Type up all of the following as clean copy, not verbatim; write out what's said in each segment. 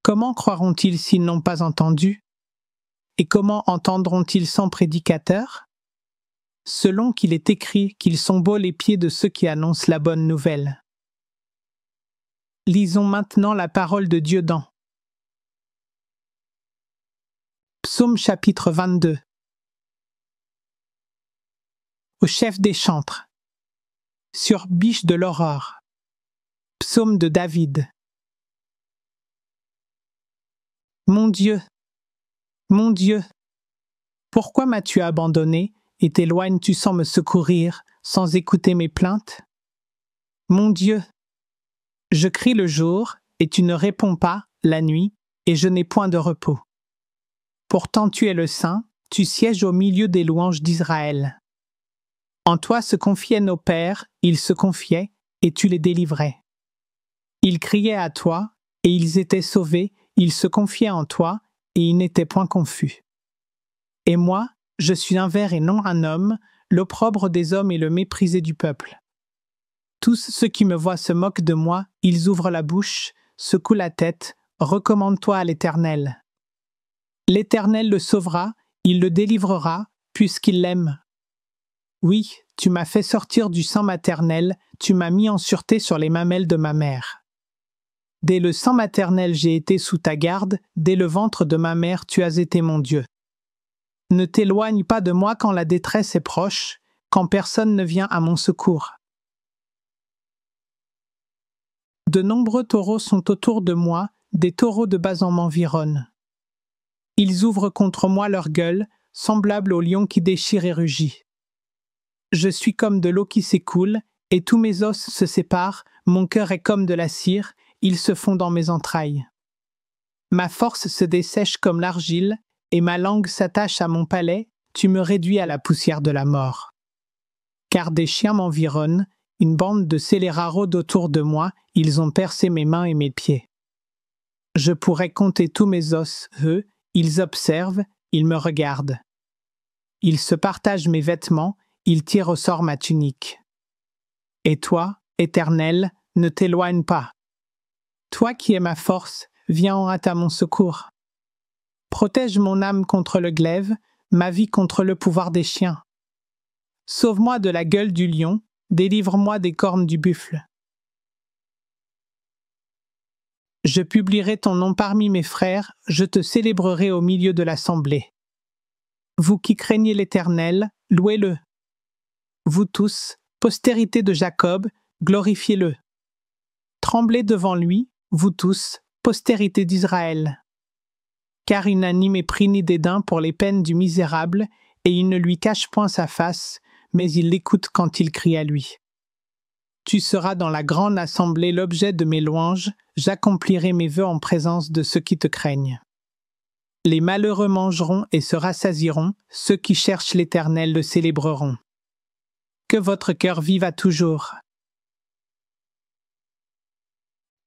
Comment croiront-ils s'ils n'ont pas entendu? Et comment entendront-ils sans prédicateur? Selon qu'il est écrit qu'ils sont beaux les pieds de ceux qui annoncent la bonne nouvelle. Lisons maintenant la parole de Dieu dans Psaume chapitre 22. Au chef des chantres. Sur Biche de l'aurore. Psaume de David. Mon Dieu, pourquoi m'as-tu abandonné et t'éloignes-tu sans me secourir, sans écouter mes plaintes? Mon Dieu, je crie le jour et tu ne réponds pas la nuit et je n'ai point de repos. Pourtant tu es le Saint, tu sièges au milieu des louanges d'Israël. En toi se confiaient nos pères, ils se confiaient et tu les délivrais. Ils criaient à toi et ils étaient sauvés, ils se confiaient en toi et ils n'étaient point confus. Et moi, je suis un ver et non un homme, l'opprobre des hommes et le méprisé du peuple. Tous ceux qui me voient se moquent de moi, ils ouvrent la bouche, secouent la tête, recommande-toi à l'Éternel. L'Éternel le sauvera, il le délivrera, puisqu'il l'aime. Oui, tu m'as fait sortir du sein maternel, tu m'as mis en sûreté sur les mamelles de ma mère. Dès le sein maternel j'ai été sous ta garde, dès le ventre de ma mère tu as été mon Dieu. Ne t'éloigne pas de moi quand la détresse est proche, quand personne ne vient à mon secours. De nombreux taureaux sont autour de moi, des taureaux de Basan m'environnent. Ils ouvrent contre moi leur gueule, semblables au lion qui déchire et rugit. Je suis comme de l'eau qui s'écoule, et tous mes os se séparent, mon cœur est comme de la cire, ils se font dans mes entrailles. Ma force se dessèche comme l'argile, et ma langue s'attache à mon palais, tu me réduis à la poussière de la mort. Car des chiens m'environnent, une bande de scélérats rôde autour de moi, ils ont percé mes mains et mes pieds. Je pourrais compter tous mes os, eux, ils observent, ils me regardent. Ils se partagent mes vêtements, ils tirent au sort ma tunique. Et toi, Éternel, ne t'éloigne pas. Toi qui es ma force, viens en hâte à mon secours. Protège mon âme contre le glaive, ma vie contre le pouvoir des chiens. Sauve-moi de la gueule du lion, délivre-moi des cornes du buffle. Je publierai ton nom parmi mes frères, je te célébrerai au milieu de l'assemblée. Vous qui craignez l'Éternel, louez-le. Vous tous, postérité de Jacob, glorifiez-le. Tremblez devant lui, vous tous, postérité d'Israël. Car il n'a ni mépris ni dédain pour les peines du misérable, et il ne lui cache point sa face, mais il l'écoute quand il crie à lui. Tu seras dans la grande assemblée l'objet de mes louanges, j'accomplirai mes vœux en présence de ceux qui te craignent. Les malheureux mangeront et se rassasieront, ceux qui cherchent l'Éternel le célébreront. Que votre cœur vive à toujours.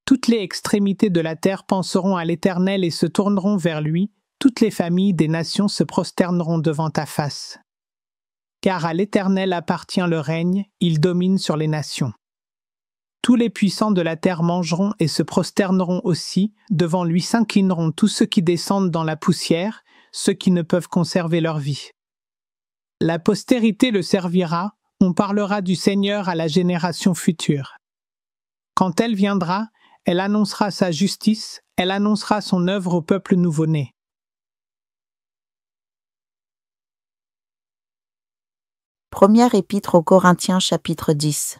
Toutes les extrémités de la terre penseront à l'Éternel et se tourneront vers lui, toutes les familles des nations se prosterneront devant ta face. Car à l'Éternel appartient le règne, il domine sur les nations. Tous les puissants de la terre mangeront et se prosterneront aussi, devant lui s'inclineront tous ceux qui descendent dans la poussière, ceux qui ne peuvent conserver leur vie. La postérité le servira, on parlera du Seigneur à la génération future. Quand elle viendra, elle annoncera sa justice, elle annoncera son œuvre au peuple nouveau-né. Première épître aux Corinthiens chapitre 10.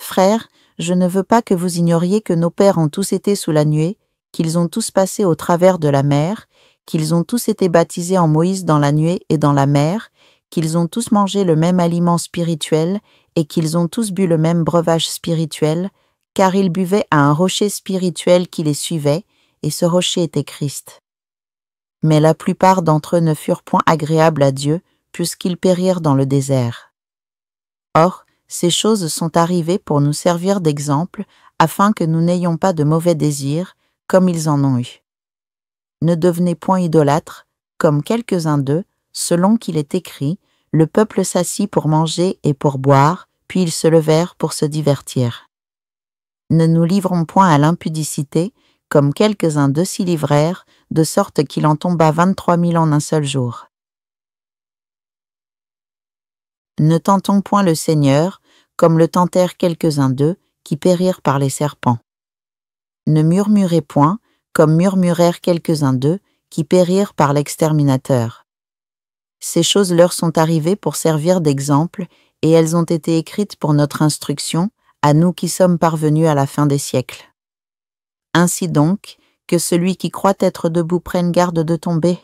Frères, je ne veux pas que vous ignoriez que nos pères ont tous été sous la nuée, qu'ils ont tous passé au travers de la mer, qu'ils ont tous été baptisés en Moïse dans la nuée et dans la mer, qu'ils ont tous mangé le même aliment spirituel et qu'ils ont tous bu le même breuvage spirituel, car ils buvaient à un rocher spirituel qui les suivait, et ce rocher était Christ. Mais la plupart d'entre eux ne furent point agréables à Dieu, puisqu'ils périrent dans le désert. Or, ces choses sont arrivées pour nous servir d'exemple, afin que nous n'ayons pas de mauvais désirs, comme ils en ont eu. Ne devenez point idolâtres, comme quelques-uns d'eux, selon qu'il est écrit, le peuple s'assit pour manger et pour boire, puis ils se levèrent pour se divertir. Ne nous livrons point à l'impudicité, comme quelques-uns d'eux s'y livrèrent, de sorte qu'il en tomba 23 000 en un seul jour. Ne tentons point le Seigneur, comme le tentèrent quelques-uns d'eux, qui périrent par les serpents. Ne murmurez point, comme murmurèrent quelques-uns d'eux, qui périrent par l'exterminateur. Ces choses leur sont arrivées pour servir d'exemple, et elles ont été écrites pour notre instruction, à nous qui sommes parvenus à la fin des siècles. Ainsi donc, que celui qui croit être debout prenne garde de tomber.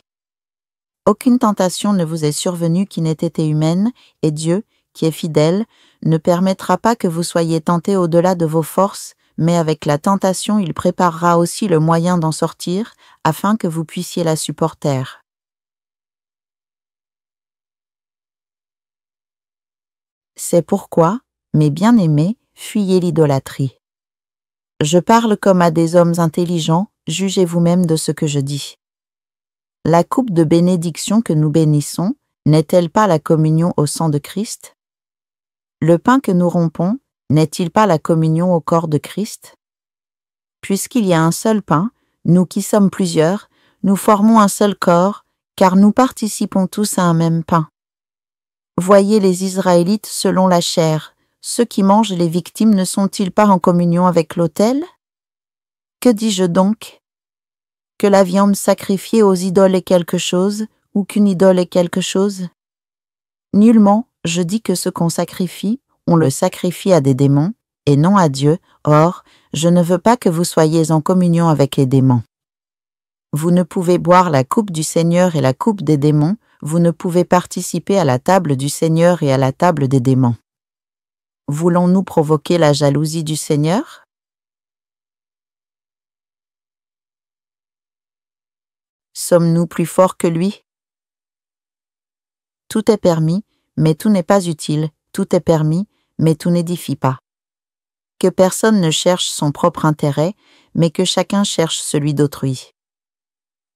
Aucune tentation ne vous est survenue qui n'ait été humaine, et Dieu, qui est fidèle, ne permettra pas que vous soyez tentés au-delà de vos forces, mais avec la tentation il préparera aussi le moyen d'en sortir, afin que vous puissiez la supporter. C'est pourquoi, mes bien-aimés, fuyez l'idolâtrie. Je parle comme à des hommes intelligents, jugez vous-même de ce que je dis. La coupe de bénédiction que nous bénissons, n'est-elle pas la communion au sang de Christ? Le pain que nous rompons, n'est-il pas la communion au corps de Christ? Puisqu'il y a un seul pain, nous qui sommes plusieurs, nous formons un seul corps, car nous participons tous à un même pain. Voyez les Israélites selon la chair, ceux qui mangent les victimes ne sont-ils pas en communion avec l'autel? Que dis-je donc? Que la viande sacrifiée aux idoles est quelque chose, ou qu'une idole est quelque chose? Nullement, je dis que ce qu'on sacrifie, on le sacrifie à des démons, et non à Dieu. Or, je ne veux pas que vous soyez en communion avec les démons. Vous ne pouvez boire la coupe du Seigneur et la coupe des démons, vous ne pouvez participer à la table du Seigneur et à la table des démons. Voulons-nous provoquer la jalousie du Seigneur? Sommes-nous plus forts que lui? Tout est permis, mais tout n'est pas utile, tout est permis, mais tout n'édifie pas. Que personne ne cherche son propre intérêt, mais que chacun cherche celui d'autrui.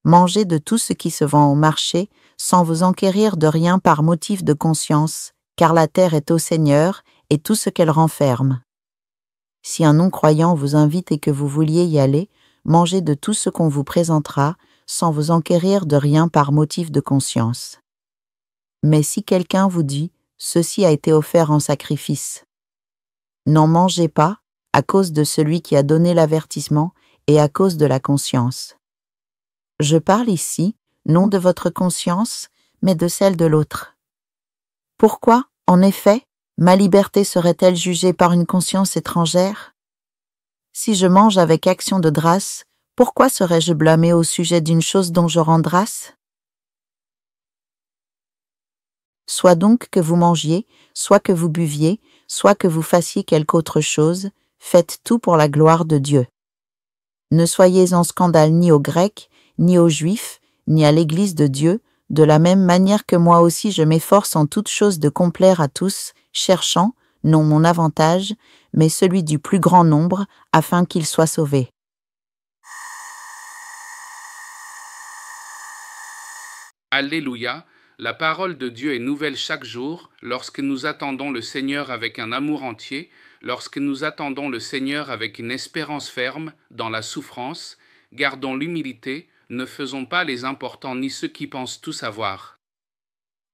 Mangez de tout ce qui se vend au marché, sans vous enquérir de rien par motif de conscience, car la terre est au Seigneur, et tout ce qu'elle renferme. Si un non-croyant vous invite et que vous vouliez y aller, mangez de tout ce qu'on vous présentera, sans vous enquérir de rien par motif de conscience. Mais si quelqu'un vous dit « Ceci a été offert en sacrifice », n'en mangez pas, à cause de celui qui a donné l'avertissement et à cause de la conscience. Je parle ici, non de votre conscience, mais de celle de l'autre. Pourquoi, en effet, ma liberté serait-elle jugée par une conscience étrangère? Si je mange avec action de grâce, pourquoi serais-je blâmé au sujet d'une chose dont je rends grâce? Soit donc que vous mangiez, soit que vous buviez, soit que vous fassiez quelque autre chose, faites tout pour la gloire de Dieu. Ne soyez en scandale ni aux Grecs, ni aux Juifs, ni à l'Église de Dieu, de la même manière que moi aussi je m'efforce en toutes choses de complaire à tous, cherchant, non mon avantage, mais celui du plus grand nombre, afin qu'ils soient sauvés. Alléluia, la parole de Dieu est nouvelle chaque jour, lorsque nous attendons le Seigneur avec un amour entier, lorsque nous attendons le Seigneur avec une espérance ferme, dans la souffrance, gardons l'humilité, ne faisons pas les importants ni ceux qui pensent tout savoir.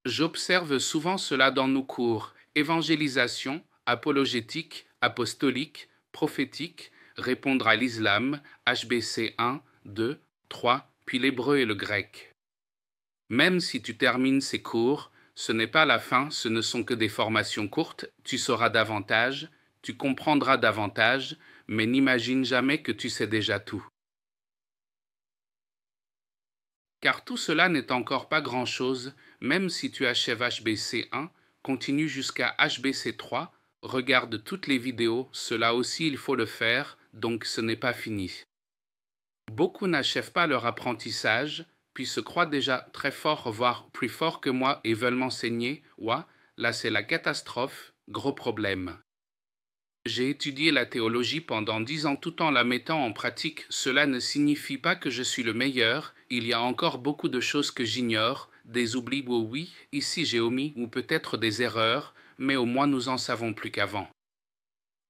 J'observe souvent cela dans nos cours, évangélisation, apologétique, apostolique, prophétique, répondre à l'islam, HBC 1, 2, 3, puis l'hébreu et le grec. Même si tu termines ces cours, ce n'est pas la fin, ce ne sont que des formations courtes, tu sauras davantage, tu comprendras davantage, mais n'imagine jamais que tu sais déjà tout. Car tout cela n'est encore pas grand-chose, même si tu achèves HBC 1, continue jusqu'à HBC 3, regarde toutes les vidéos, cela aussi il faut le faire, donc ce n'est pas fini. Beaucoup n'achèvent pas leur apprentissage, puis se croient déjà très forts, voire plus forts que moi et veulent m'enseigner, ouah, là c'est la catastrophe, gros problème. J'ai étudié la théologie pendant 10 ans tout en la mettant en pratique. Cela ne signifie pas que je suis le meilleur. Il y a encore beaucoup de choses que j'ignore, des oublis ou oui, ici j'ai omis, ou peut-être des erreurs, mais au moins nous en savons plus qu'avant.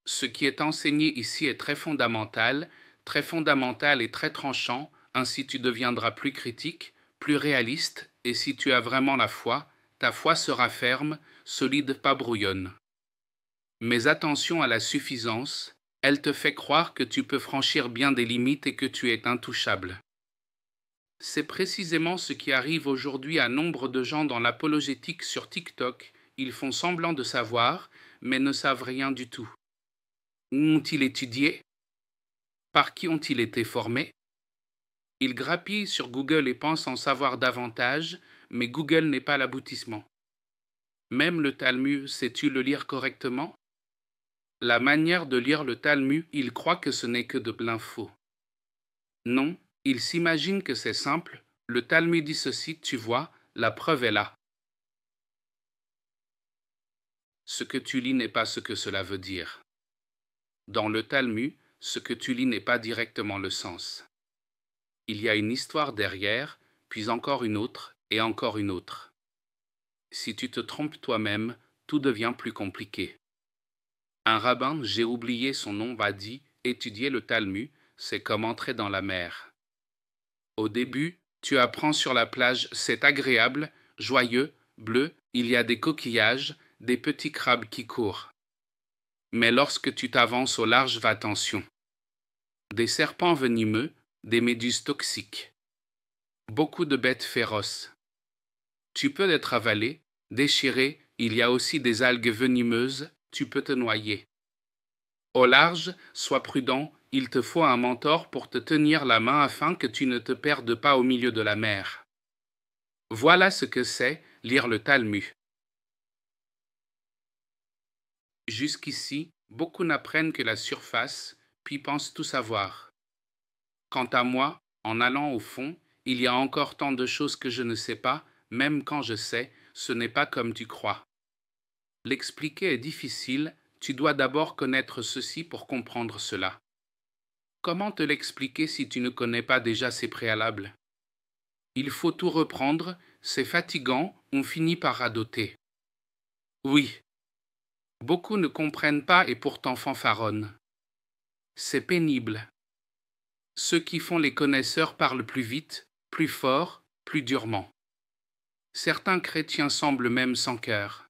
Ce qui est enseigné ici est très fondamental et très tranchant, ainsi tu deviendras plus critique, plus réaliste, et si tu as vraiment la foi, ta foi sera ferme, solide, pas brouillonne. Mais attention à la suffisance, elle te fait croire que tu peux franchir bien des limites et que tu es intouchable. C'est précisément ce qui arrive aujourd'hui à nombre de gens dans l'apologétique sur TikTok. Ils font semblant de savoir, mais ne savent rien du tout. Où ont-ils étudié? Par qui ont-ils été formés? Ils grappillent sur Google et pensent en savoir davantage, mais Google n'est pas l'aboutissement. Même le Talmud, sais-tu le lire correctement? La manière de lire le Talmud, ils croient que ce n'est que de l'info. Non, ils s'imaginent que c'est simple. Le Talmud dit ceci, tu vois, la preuve est là. Ce que tu lis n'est pas ce que cela veut dire. Dans le Talmud, ce que tu lis n'est pas directement le sens. Il y a une histoire derrière, puis encore une autre, et encore une autre. Si tu te trompes toi-même, tout devient plus compliqué. Un rabbin, j'ai oublié son nom, m'a dit, étudier le Talmud, c'est comme entrer dans la mer. Au début, tu apprends sur la plage, c'est agréable, joyeux, bleu, il y a des coquillages, des petits crabes qui courent. Mais lorsque tu t'avances au large, fais attention. Des serpents venimeux, des méduses toxiques. Beaucoup de bêtes féroces. Tu peux être avalé, déchiré, il y a aussi des algues venimeuses, tu peux te noyer. Au large, sois prudent, il te faut un mentor pour te tenir la main afin que tu ne te perdes pas au milieu de la mer. Voilà ce que c'est, lire le Talmud. Jusqu'ici, beaucoup n'apprennent que la surface, puis pensent tout savoir. Quant à moi, en allant au fond, il y a encore tant de choses que je ne sais pas, même quand je sais, ce n'est pas comme tu crois. L'expliquer est difficile, tu dois d'abord connaître ceci pour comprendre cela. Comment te l'expliquer si tu ne connais pas déjà ces préalables? Il faut tout reprendre, c'est fatigant, on finit par radoter. Oui. Beaucoup ne comprennent pas et pourtant fanfaronnent. C'est pénible. Ceux qui font les connaisseurs parlent plus vite, plus fort, plus durement. Certains chrétiens semblent même sans cœur.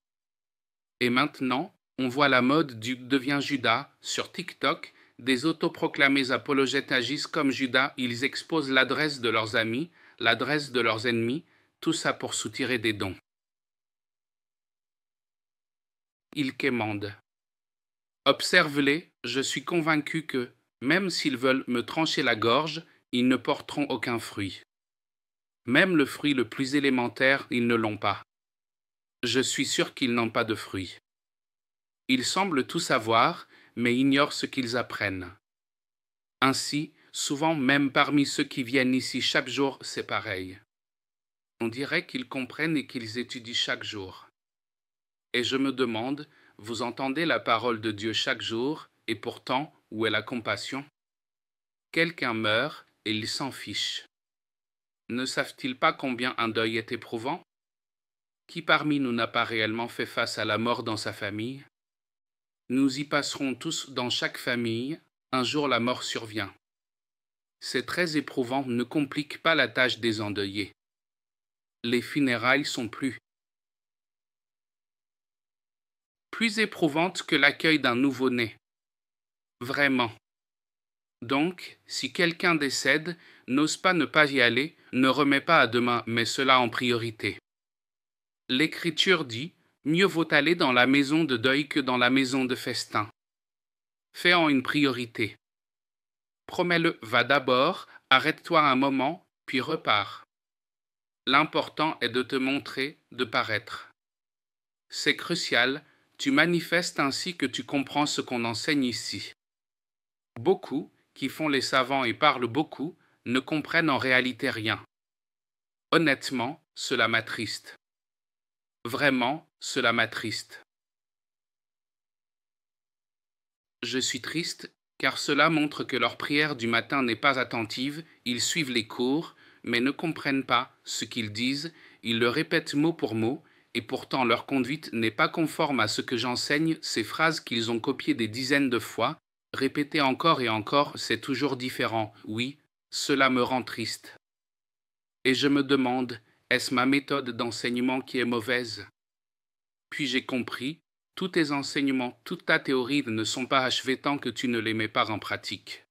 Et maintenant, on voit la mode du devient Judas sur TikTok. Des autoproclamés apologètes agissent comme Judas, ils exposent l'adresse de leurs amis, l'adresse de leurs ennemis, tout ça pour soutirer des dons. Ils quémandent. Observe-les, je suis convaincu que, même s'ils veulent me trancher la gorge, ils ne porteront aucun fruit. Même le fruit le plus élémentaire, ils ne l'ont pas. Je suis sûr qu'ils n'ont pas de fruit. Ils semblent tout savoir, mais ignorent ce qu'ils apprennent. Ainsi, souvent même parmi ceux qui viennent ici chaque jour, c'est pareil. On dirait qu'ils comprennent et qu'ils étudient chaque jour. Et je me demande, vous entendez la parole de Dieu chaque jour, et pourtant, où est la compassion? Quelqu'un meurt et ils s'en fichent. Ne savent-ils pas combien un deuil est éprouvant? Qui parmi nous n'a pas réellement fait face à la mort dans sa famille? Nous y passerons tous dans chaque famille, un jour la mort survient. C'est très éprouvant, ne complique pas la tâche des endeuillés. Les funérailles sont plus éprouvantes que l'accueil d'un nouveau-né. Vraiment. Donc, si quelqu'un décède, n'ose pas ne pas y aller, ne remets pas à demain, mais cela en priorité. L'Écriture dit, mieux vaut aller dans la maison de deuil que dans la maison de festin. Fais-en une priorité. Promets-le, va d'abord, arrête-toi un moment, puis repars. L'important est de te montrer, de paraître. C'est crucial, tu manifestes ainsi que tu comprends ce qu'on enseigne ici. Beaucoup, qui font les savants et parlent beaucoup, ne comprennent en réalité rien. Honnêtement, cela m'attriste. Vraiment, cela m'attriste. Je suis triste, car cela montre que leur prière du matin n'est pas attentive, ils suivent les cours, mais ne comprennent pas ce qu'ils disent, ils le répètent mot pour mot, et pourtant leur conduite n'est pas conforme à ce que j'enseigne, ces phrases qu'ils ont copiées des dizaines de fois, répétées encore et encore, c'est toujours différent. Oui, cela me rend triste. Et je me demande, est-ce ma méthode d'enseignement qui est mauvaise? Puis j'ai compris, tous tes enseignements, toute ta théorie ne sont pas achevés tant que tu ne les mets pas en pratique.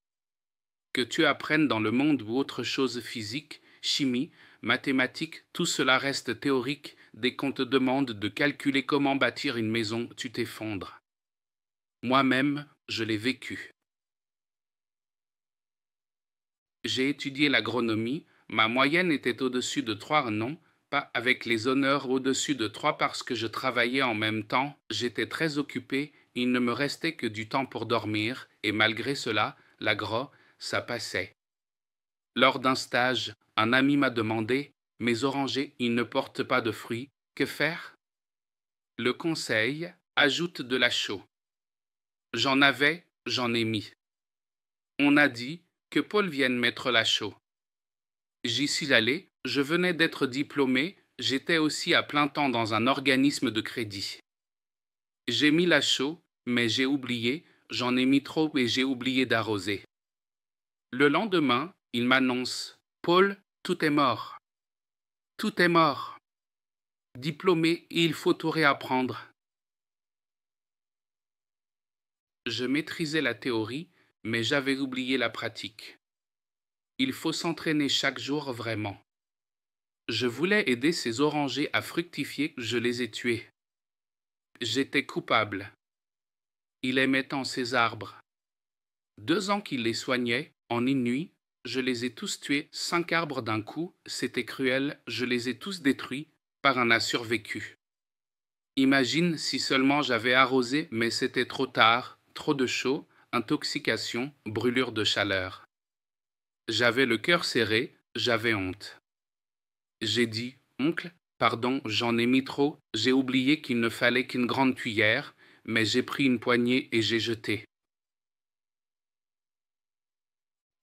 Que tu apprennes dans le monde ou autre chose physique, chimie, mathématiques, tout cela reste théorique. Dès qu'on te demande de calculer comment bâtir une maison, tu t'effondres. Moi-même, je l'ai vécu. J'ai étudié l'agronomie, ma moyenne était au-dessus de 3 non, pas avec les honneurs au-dessus de 3 parce que je travaillais en même temps, j'étais très occupé, il ne me restait que du temps pour dormir, et malgré cela, l'agro, ça passait. Lors d'un stage, un ami m'a demandé « Mes orangers, ils ne portent pas de fruits, que faire ?» Le conseil, ajoute de la chaux. J'en avais, j'en ai mis. On a dit que Paul vienne mettre la chaux. J'y suis allé, je venais d'être diplômé, j'étais aussi à plein temps dans un organisme de crédit. J'ai mis la chaux, mais j'ai oublié, j'en ai mis trop et j'ai oublié d'arroser. Le lendemain, il m'annonce « Paul, tout est mort. Tout est mort. Diplômé, il faut tout réapprendre. » Je maîtrisais la théorie, mais j'avais oublié la pratique. Il faut s'entraîner chaque jour vraiment. Je voulais aider ces orangers à fructifier, je les ai tués. J'étais coupable. Il aimait tant ces arbres. 2 ans qu'il les soignait, en une nuit, je les ai tous tués, 5 arbres d'un coup, c'était cruel, je les ai tous détruits, par un a survécu. Imagine si seulement j'avais arrosé, mais c'était trop tard, trop de chaud, intoxication, brûlure de chaleur. J'avais le cœur serré, j'avais honte. J'ai dit, oncle, pardon, j'en ai mis trop, j'ai oublié qu'il ne fallait qu'une grande cuillère, mais j'ai pris une poignée et j'ai jeté.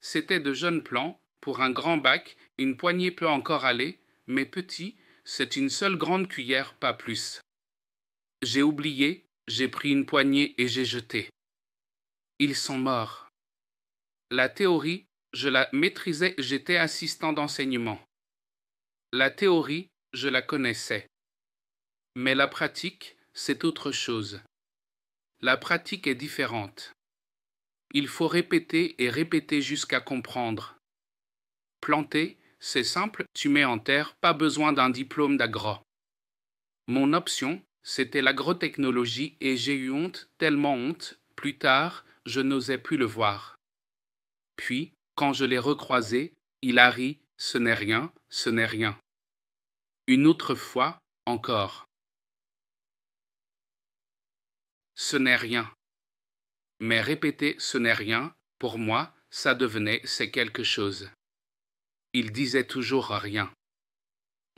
C'était de jeunes plants, pour un grand bac, une poignée peut encore aller, mais petit, c'est une seule grande cuillère, pas plus. J'ai oublié, j'ai pris une poignée et j'ai jeté. Ils sont morts. La théorie, je la maîtrisais, j'étais assistant d'enseignement. La théorie, je la connaissais. Mais la pratique, c'est autre chose. La pratique est différente. Il faut répéter et répéter jusqu'à comprendre. Planter, c'est simple, tu mets en terre, pas besoin d'un diplôme d'agro. Mon option, c'était l'agrotechnologie et j'ai eu honte, tellement honte, plus tard, je n'osais plus le voir. Puis, quand je l'ai recroisé, il a ri, ce n'est rien, ce n'est rien. Une autre fois, encore. Ce n'est rien. Mais répéter ce n'est rien, pour moi, ça devenait c'est quelque chose. Il disait toujours rien.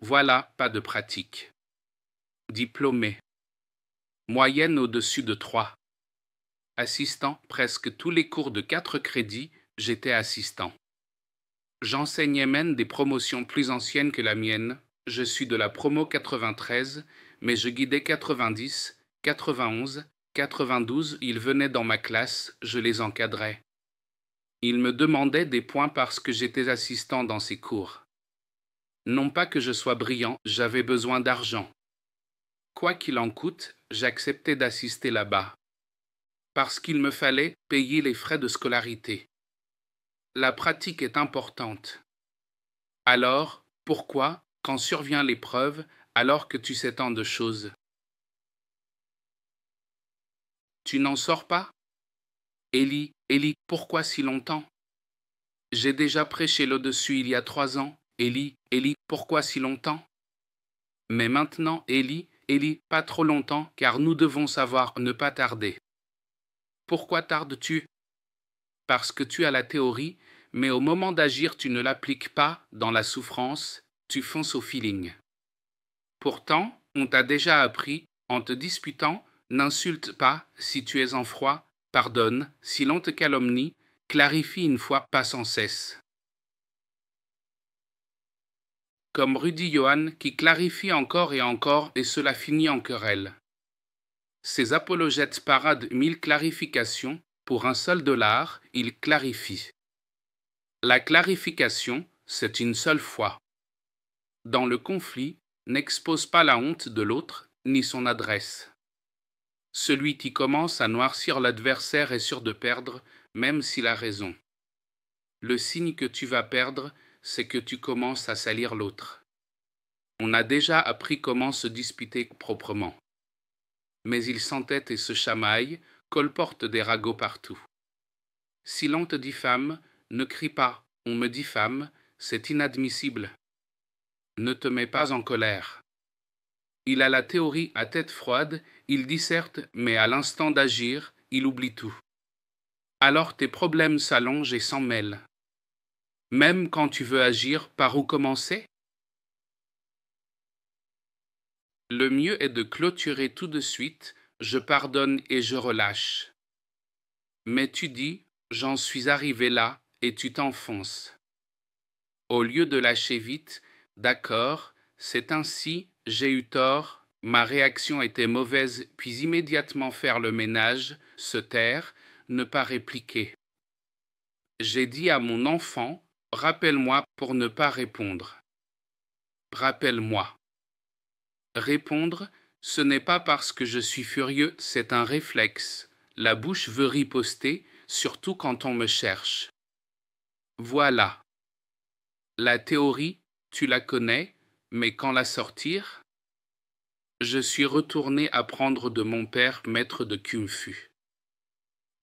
Voilà, pas de pratique. Diplômé. Moyenne au-dessus de 3. Assistant, presque tous les cours de 4 crédits, j'étais assistant. J'enseignais même des promotions plus anciennes que la mienne. Je suis de la promo 93, mais je guidais 90, 91, 92, ils venaient dans ma classe, je les encadrais. Ils me demandaient des points parce que j'étais assistant dans ces cours. Non pas que je sois brillant, j'avais besoin d'argent. Quoi qu'il en coûte, j'acceptais d'assister là-bas. Parce qu'il me fallait payer les frais de scolarité. La pratique est importante. Alors, pourquoi, quand survient l'épreuve, alors que tu sais tant de choses? Tu n'en sors pas? Élie, Élie, pourquoi si longtemps? J'ai déjà prêché là-dessus il y a 3 ans. Élie, Élie, pourquoi si longtemps? Mais maintenant, Élie, Élie, pas trop longtemps, car nous devons savoir ne pas tarder. Pourquoi tardes-tu? Parce que tu as la théorie, mais au moment d'agir tu ne l'appliques pas dans la souffrance, tu fonces au feeling. Pourtant, on t'a déjà appris, en te disputant, n'insulte pas si tu es en froid, pardonne si l'on te calomnie, clarifie une fois pas sans cesse. comme Rudy Johann qui clarifie encore et cela finit en querelle. Ces apologètes paradent 1000 clarifications, pour $1, ils clarifient. La clarification, c'est une seule fois. Dans le conflit, n'expose pas la honte de l'autre, ni son adresse. Celui qui commence à noircir l'adversaire est sûr de perdre, même s'il a raison. Le signe que tu vas perdre, c'est que tu commences à salir l'autre. On a déjà appris comment se disputer proprement. Mais ils s'entêtent et se chamaillent, colportent des ragots partout. Si l'on te diffame, ne crie pas, on me diffame, c'est inadmissible. Ne te mets pas en colère. Il a la théorie à tête froide, il disserte, mais à l'instant d'agir, il oublie tout. Alors tes problèmes s'allongent et s'en mêlent. Même quand tu veux agir, par où commencer? Le mieux est de clôturer tout de suite, je pardonne et je relâche. Mais tu dis, j'en suis arrivé là, et tu t'enfonces. Au lieu de lâcher vite, d'accord, c'est ainsi, j'ai eu tort, ma réaction était mauvaise, puis immédiatement faire le ménage, se taire, ne pas répliquer. J'ai dit à mon enfant, rappelle-moi pour ne pas répondre. Rappelle-moi. Répondre, ce n'est pas parce que je suis furieux, c'est un réflexe. La bouche veut riposter, surtout quand on me cherche. Voilà. La théorie, tu la connais, mais quand la sortir? Je suis retourné apprendre de mon père, maître de Kung-Fu.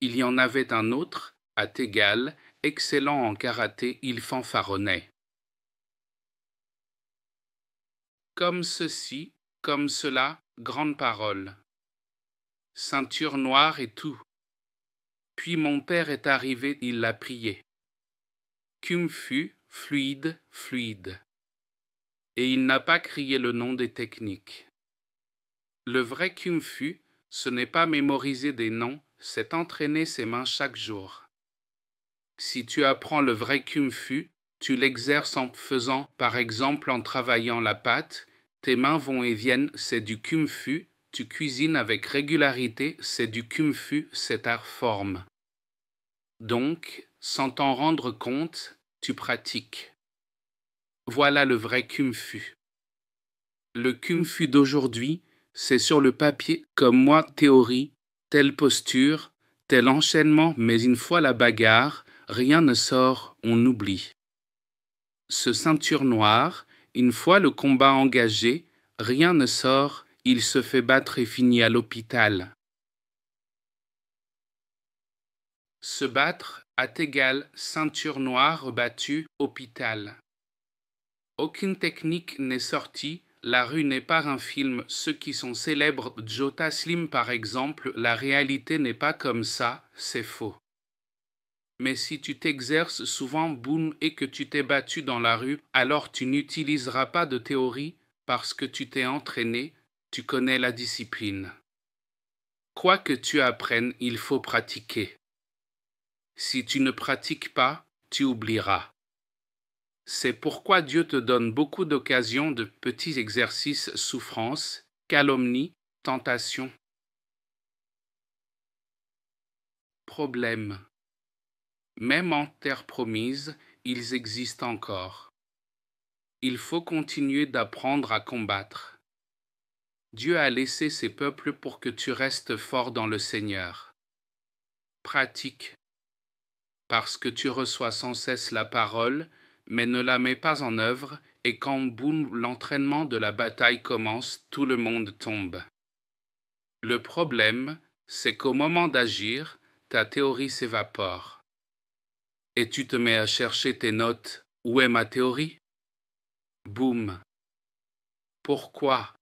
Il y en avait un autre, à Tegal, excellent en karaté, il fanfaronnait. Comme ceci, comme cela, grande parole. Ceinture noire et tout. Puis mon père est arrivé, il l'a prié. Kung-Fu, fluide, fluide. Et il n'a pas crié le nom des techniques. Le vrai Kung-Fu, ce n'est pas mémoriser des noms, c'est entraîner ses mains chaque jour. Si tu apprends le vrai Kung-Fu, tu l'exerces en faisant, par exemple en travaillant la pâte, tes mains vont et viennent, c'est du Kung-Fu, tu cuisines avec régularité, c'est du Kung-Fu, c'est ta forme. Donc, sans t'en rendre compte, tu pratiques. Voilà le vrai Kung-Fu. Le Kung-Fu d'aujourd'hui, c'est sur le papier, comme moi, théorie, telle posture, tel enchaînement, mais une fois la bagarre, rien ne sort, on oublie. Ce ceinture noire, une fois le combat engagé, rien ne sort, il se fait battre et finit à l'hôpital. Se battre, à égal, ceinture noire battue, hôpital. Aucune technique n'est sortie, la rue n'est pas un film, ceux qui sont célèbres, Jota Slim par exemple, la réalité n'est pas comme ça, c'est faux. Mais si tu t'exerces souvent, boum, et que tu t'es battu dans la rue, alors tu n'utiliseras pas de théorie parce que tu t'es entraîné, tu connais la discipline. Quoi que tu apprennes, il faut pratiquer. Si tu ne pratiques pas, tu oublieras. C'est pourquoi Dieu te donne beaucoup d'occasions de petits exercices, souffrances, calomnies, tentations. Problèmes. Même en terre promise, ils existent encore. Il faut continuer d'apprendre à combattre. Dieu a laissé ses peuples pour que tu restes fort dans le Seigneur. Pratique. Parce que tu reçois sans cesse la parole, mais ne la mets pas en œuvre, et quand boum, l'entraînement de la bataille commence, tout le monde tombe. Le problème, c'est qu'au moment d'agir, ta théorie s'évapore. Et tu te mets à chercher tes notes. Où est ma théorie? Boum. Pourquoi?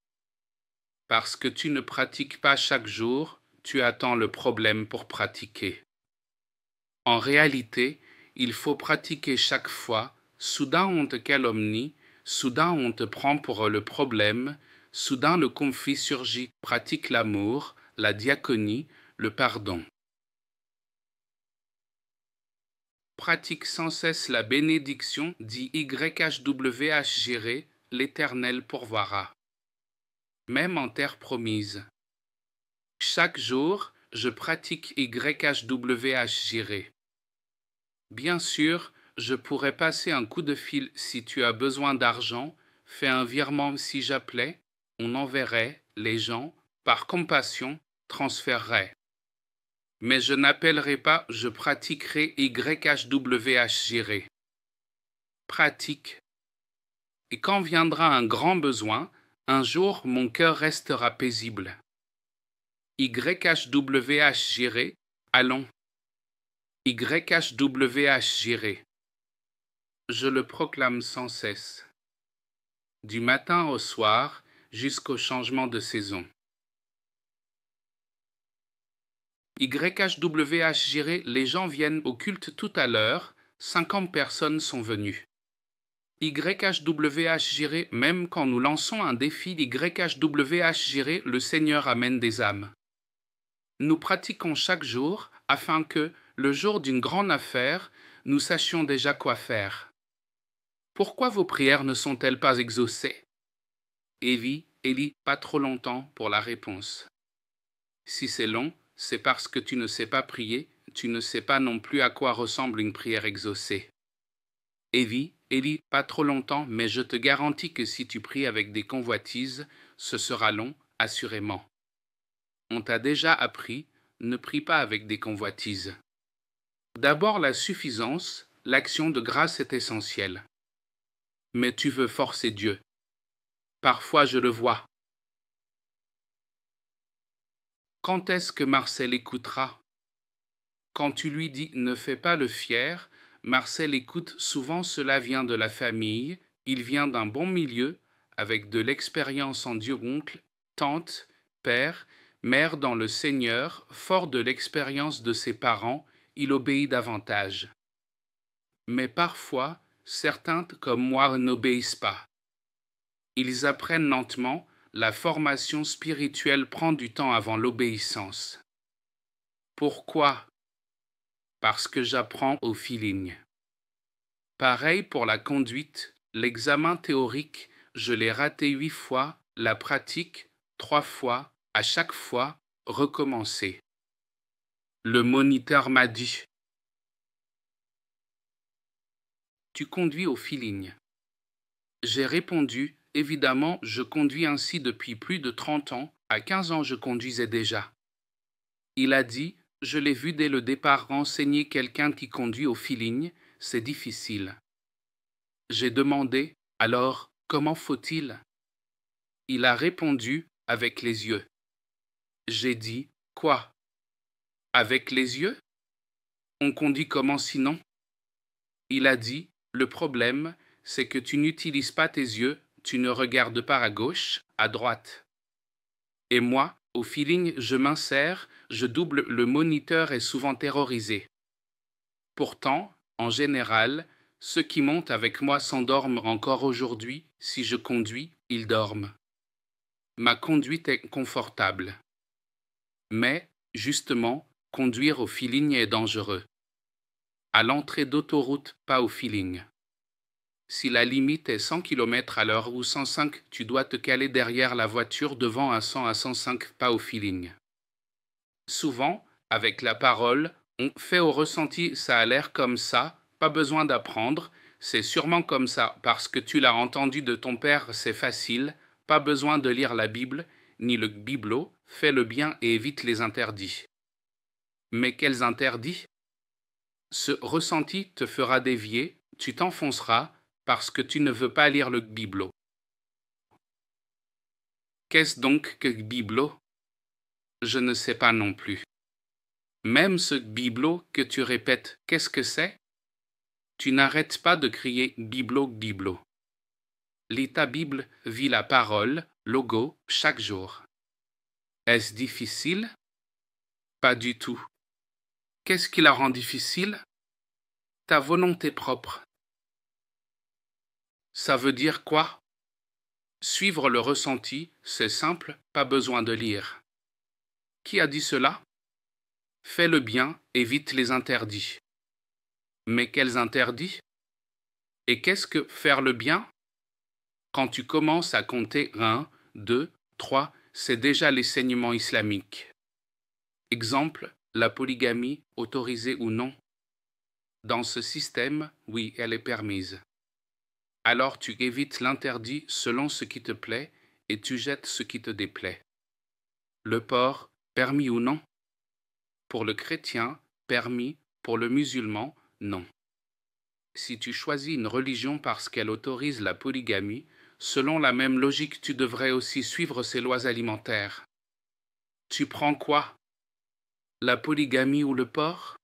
Parce que tu ne pratiques pas chaque jour, tu attends le problème pour pratiquer. En réalité, il faut pratiquer chaque fois, soudain on te calomnie, soudain on te prend pour le problème, soudain le conflit surgit, pratique l'amour, la diaconie, le pardon. Pratique sans cesse la bénédiction, dit YHWH géré, l'Éternel pourvoira. Même en terre promise. Chaque jour, je pratique YHWH. Bien sûr, je pourrais passer un coup de fil si tu as besoin d'argent, fais un virement si j'appelais, on enverrait, les gens, par compassion, transféreraient. Mais je n'appellerai pas, je pratiquerai YHWH. Pratique. Et quand viendra un grand besoin, un jour mon cœur restera paisible. YHWH, allons. YHWH. Je le proclame sans cesse. Du matin au soir, jusqu'au changement de saison. YHWH, les gens viennent au culte tout à l'heure, 50 personnes sont venues. YHWH, même quand nous lançons un défi YHWH, le Seigneur amène des âmes. Nous pratiquons chaque jour afin que, le jour d'une grande affaire, nous sachions déjà quoi faire. Pourquoi vos prières ne sont-elles pas exaucées? Élie, pas trop longtemps pour la réponse. Si c'est long, c'est parce que tu ne sais pas prier, tu ne sais pas non plus à quoi ressemble une prière exaucée. Élie, pas trop longtemps, mais je te garantis que si tu pries avec des convoitises, ce sera long, assurément. On t'a déjà appris, ne prie pas avec des convoitises. D'abord la suffisance, l'action de grâce est essentielle. Mais tu veux forcer Dieu. Parfois je le vois. Quand est-ce que Marcel écoutera? Quand tu lui dis « ne fais pas le fier », Marcel écoute. Souvent cela vient de la famille, il vient d'un bon milieu, avec de l'expérience en Dieu, oncle, tante, père, mère dans le Seigneur, fort de l'expérience de ses parents, il obéit davantage. Mais parfois, certains comme moi n'obéissent pas. Ils apprennent lentement, la formation spirituelle prend du temps avant l'obéissance. Pourquoi? Parce que j'apprends au feeling. Pareil pour la conduite, l'examen théorique, je l'ai raté 8 fois, la pratique, 3 fois, à chaque fois, recommencer. Le moniteur m'a dit « Tu conduis au feeling ». J'ai répondu « Évidemment, je conduis ainsi depuis plus de 30 ans, à 15 ans je conduisais déjà ». Il a dit « Je l'ai vu dès le départ renseigner quelqu'un qui conduit au feeling, c'est difficile ». J'ai demandé « Alors, comment faut-il » Il a répondu « Avec les yeux ». J'ai dit « Quoi? Avec les yeux? On conduit comment sinon ?» Il a dit « Le problème, c'est que tu n'utilises pas tes yeux, tu ne regardes pas à gauche, à droite. Et moi, au feeling, je m'insère, je double, le moniteur est souvent terrorisé. Pourtant, en général, ceux qui montent avec moi s'endorment encore aujourd'hui, si je conduis, ils dorment. Ma conduite est confortable. Mais, justement, conduire au feeling est dangereux. À l'entrée d'autoroute, pas au feeling. Si la limite est 100 km/h ou 105, tu dois te caler derrière la voiture devant à 100 à 105, pas au feeling. Souvent, avec la parole, on fait au ressenti, ça a l'air comme ça, pas besoin d'apprendre, c'est sûrement comme ça, parce que tu l'as entendu de ton père, c'est facile, pas besoin de lire la Bible, ni le bibelot, fais le bien et évite les interdits. Mais quels interdits? Ce ressenti te fera dévier, tu t'enfonceras, parce que tu ne veux pas lire le bibelot. Qu'est-ce donc que bibelot? Je ne sais pas non plus. Même ce bibelot que tu répètes, qu'est-ce que c'est? Tu n'arrêtes pas de crier bibelot, bibelot. Lis ta Bible, vis la parole, logo, chaque jour. Est-ce difficile? Pas du tout. Qu'est-ce qui la rend difficile? Ta volonté propre. Ça veut dire quoi? Suivre le ressenti, c'est simple, pas besoin de lire. Qui a dit cela? Fais le bien, évite les interdits. Mais quels interdits? Et qu'est-ce que faire le bien? Quand tu commences à compter 1, 2, 3, c'est déjà l'enseignement islamique. Exemple, la polygamie, autorisée ou non? Dans ce système, oui, elle est permise. Alors tu évites l'interdit selon ce qui te plaît et tu jettes ce qui te déplaît. Le porc, permis ou non? Pour le chrétien, permis, pour le musulman, non. Si tu choisis une religion parce qu'elle autorise la polygamie, selon la même logique, tu devrais aussi suivre ses lois alimentaires. Tu prends quoi? La polygamie ou le porc?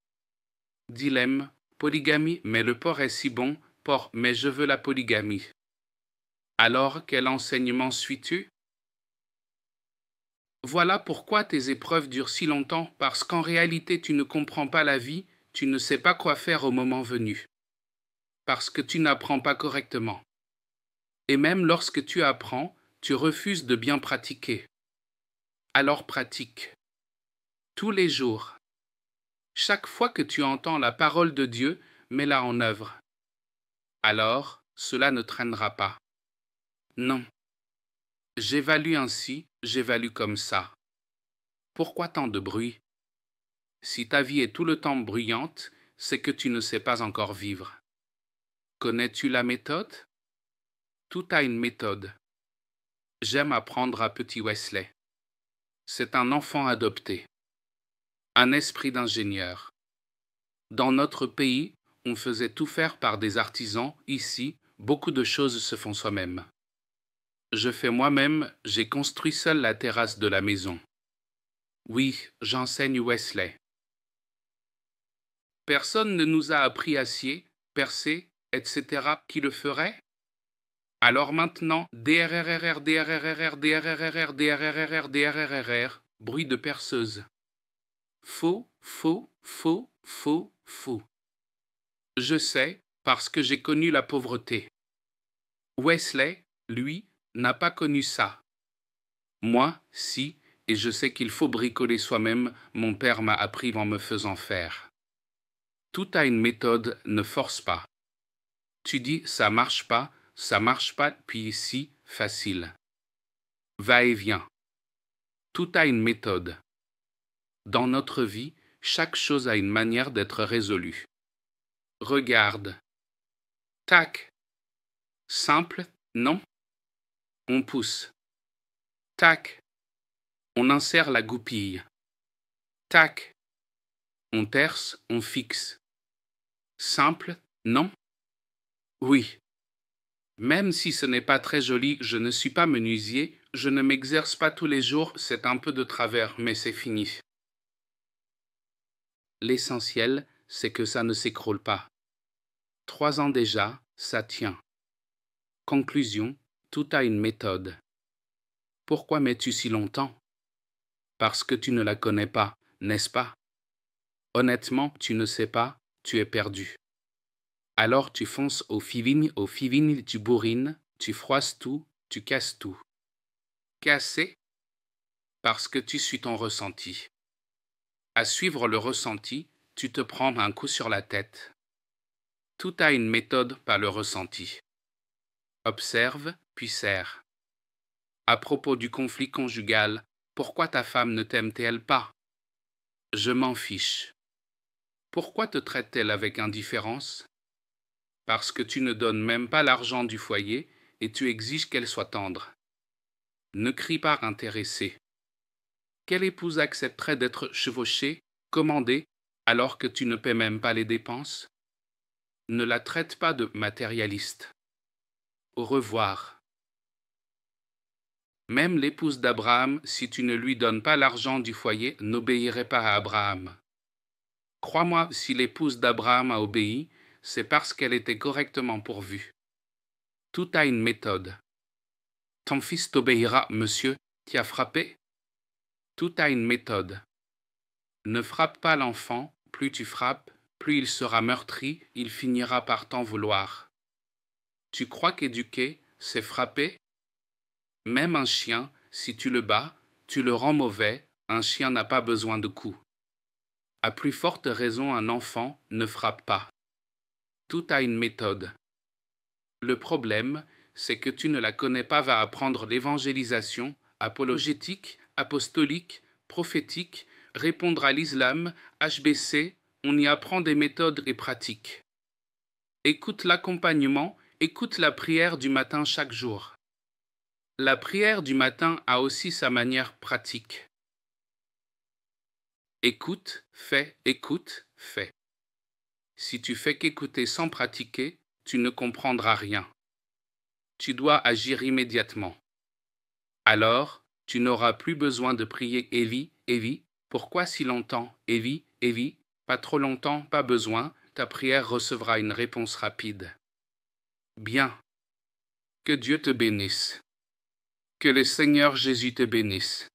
Dilemme, polygamie, mais le porc est si bon, porc, mais je veux la polygamie. Alors, quel enseignement suis-tu? Voilà pourquoi tes épreuves durent si longtemps, parce qu'en réalité tu ne comprends pas la vie, tu ne sais pas quoi faire au moment venu. Parce que tu n'apprends pas correctement. Et même lorsque tu apprends, tu refuses de bien pratiquer. Alors pratique. Tous les jours. Chaque fois que tu entends la parole de Dieu, mets-la en œuvre. Alors, cela ne traînera pas. Non. J'évalue ainsi, j'évalue comme ça. Pourquoi tant de bruit? Si ta vie est tout le temps bruyante, c'est que tu ne sais pas encore vivre. Connais-tu la méthode? Tout a une méthode. J'aime apprendre à petit Wesley. C'est un enfant adopté. Un esprit d'ingénieur. Dans notre pays, on faisait tout faire par des artisans. Ici, beaucoup de choses se font soi-même. Je fais moi-même, j'ai construit seul la terrasse de la maison. Oui, j'enseigne Wesley. Personne ne nous a appris à scier, percer, etc. Qui le ferait? Alors maintenant, DRRRR, DRRRR, DRRRR, DRRRR, DRRRR, bruit de perceuse. Faux, faux, faux, faux, faux. Je sais, parce que j'ai connu la pauvreté. Wesley, lui, n'a pas connu ça. Moi, si, et je sais qu'il faut bricoler soi-même, mon père m'a appris en me faisant faire. Tout a une méthode, ne force pas. Tu dis ça marche pas, puis ici, facile. Va et viens. Tout a une méthode. Dans notre vie, chaque chose a une manière d'être résolue. Regarde. Tac. Simple, non? On pousse. Tac. On insère la goupille. Tac. On terce, on fixe. Simple, non? Oui. Même si ce n'est pas très joli, je ne suis pas menuisier, je ne m'exerce pas tous les jours, c'est un peu de travers, mais c'est fini. L'essentiel, c'est que ça ne s'écroule pas. 3 ans déjà, ça tient. Conclusion, tout a une méthode. Pourquoi mets-tu si longtemps? Parce que tu ne la connais pas, n'est-ce pas? Honnêtement, tu ne sais pas, tu es perdu. Alors tu fonces au fivini, tu bourrines, tu froisses tout, tu casses tout. Casser? Parce que tu suis ton ressenti. À suivre le ressenti, tu te prends un coup sur la tête. Tout a une méthode, pas le ressenti. Observe, puis serre. À propos du conflit conjugal, pourquoi ta femme ne t'aime-t-elle pas? Je m'en fiche. Pourquoi te traite-t-elle avec indifférence? Parce que tu ne donnes même pas l'argent du foyer et tu exiges qu'elle soit tendre. Ne crie pas intéressé. Quelle épouse accepterait d'être chevauchée, commandée, alors que tu ne paies même pas les dépenses? Ne la traite pas de matérialiste. Au revoir. Même l'épouse d'Abraham, si tu ne lui donnes pas l'argent du foyer, n'obéirait pas à Abraham. Crois-moi, si l'épouse d'Abraham a obéi, c'est parce qu'elle était correctement pourvue. Tout a une méthode. Ton fils t'obéira, monsieur, t'y as frappé? Tout a une méthode. Ne frappe pas l'enfant, plus tu frappes, plus il sera meurtri, il finira par t'en vouloir. Tu crois qu'éduquer, c'est frapper? Même un chien, si tu le bats, tu le rends mauvais, un chien n'a pas besoin de coups. À plus forte raison, un enfant ne frappe pas. Tout a une méthode. Le problème, c'est que tu ne la connais pas, va apprendre l'évangélisation, apologétique, apostolique, prophétique, répondre à l'islam, HBC, on y apprend des méthodes et pratiques. Écoute l'accompagnement, écoute la prière du matin chaque jour. La prière du matin a aussi sa manière pratique. Écoute, fais, écoute, fais. Si tu fais qu'écouter sans pratiquer, tu ne comprendras rien. Tu dois agir immédiatement. Alors, tu n'auras plus besoin de prier Évi, Évi, pourquoi si longtemps, Évi, Évi, pas trop longtemps, pas besoin, ta prière recevra une réponse rapide. Bien. Que Dieu te bénisse. Que le Seigneur Jésus te bénisse.